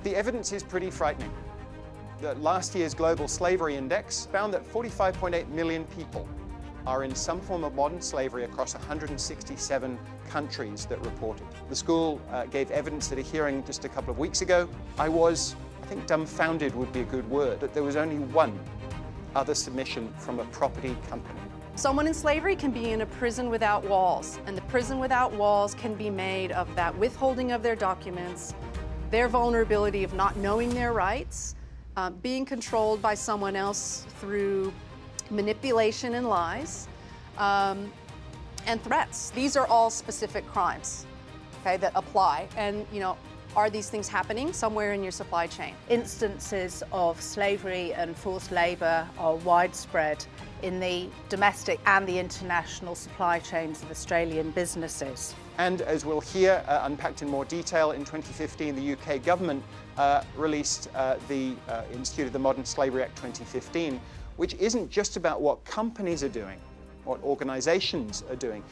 The evidence is pretty frightening. The last year's Global Slavery Index found that 45.8 million people are in some form of modern slavery across 167 countries that reported. The school gave evidence at a hearing just a couple of weeks ago. I think dumbfounded would be a good word, that there was only one other submission from a property company. Someone in slavery can be in a prison without walls, and the prison without walls can be made of that withholding of their documents, their vulnerability of not knowing their rights, being controlled by someone else through manipulation and lies, and threats. These are all specific crimes, okay, that apply. And, are these things happening somewhere in your supply chain? Instances of slavery and forced labor are widespread in the domestic and the international supply chains of Australian businesses. And as we'll hear unpacked in more detail, in 2015 the UK government released the Institute of the Modern Slavery Act 2015, which isn't just about what companies are doing, what organisations are doing.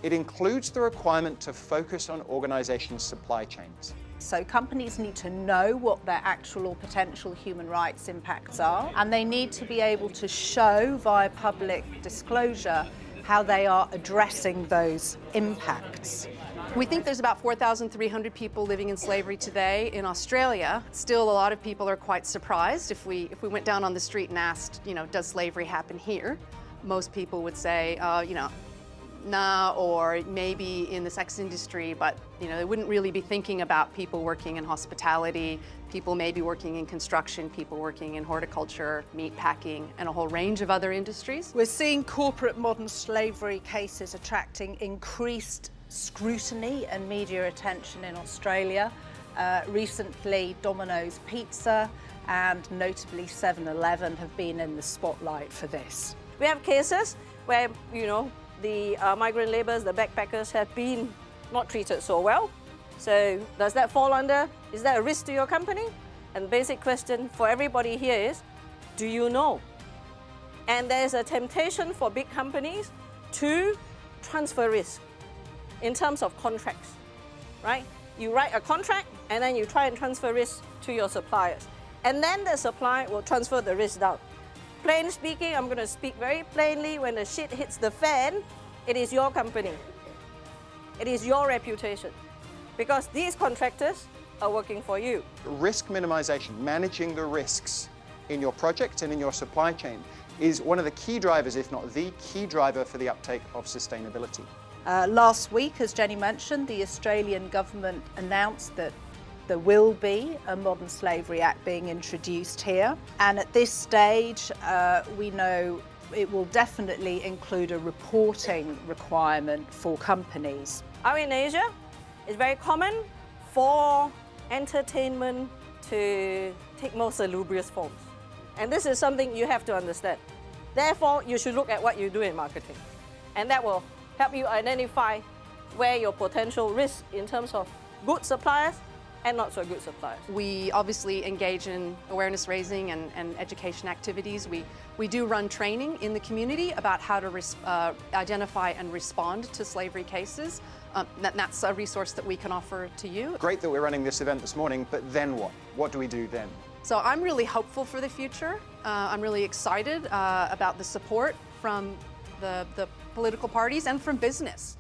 It includes the requirement to focus on organisations' supply chains. So companies need to know what their actual or potential human rights impacts are, and they need to be able to show via public disclosure how they are addressing those impacts. We think there's about 4,300 people living in slavery today in Australia. Still, a lot of people are quite surprised. If we went down on the street and asked, does slavery happen here? Most people would say, nah, or maybe in the sex industry, but they wouldn't really be thinking about people working in hospitality, people maybe working in construction, people working in horticulture, meat packing, and a whole range of other industries. We're seeing corporate modern slavery cases attracting increased scrutiny and media attention in Australia. Recently, Domino's Pizza and notably 7-Eleven have been in the spotlight for this. We have cases where, the migrant labourers, the backpackers have been not treated so well. So does that fall under, is that a risk to your company? And the basic question for everybody here is, do you know? And there's a temptation for big companies to transfer risk in terms of contracts, right? You write a contract and then you try and transfer risk to your suppliers. And then the supplier will transfer the risk down. Plain speaking, I'm going to speak very plainly, when the shit hits the fan, it is your company. It is your reputation. Because these contractors are working for you. Risk minimization, managing the risks in your project and in your supply chain, is one of the key drivers, if not the key driver, for the uptake of sustainability. Last week, as Jenny mentioned, the Australian government announced that there will be a Modern Slavery Act being introduced here. And at this stage, we know it will definitely include a reporting requirement for companies. Out in Asia, it's very common for entertainment to take more salubrious forms. And this is something you have to understand. Therefore, you should look at what you do in marketing. And that will help you identify where your potential risk in terms of good suppliers and not so good suppliers. We obviously engage in awareness raising and education activities. We do run training in the community about how to identify and respond to slavery cases. That's a resource that we can offer to you. Great that we're running this event this morning, but then what? What do we do then? So I'm really hopeful for the future. I'm really excited about the support from the political parties and from business.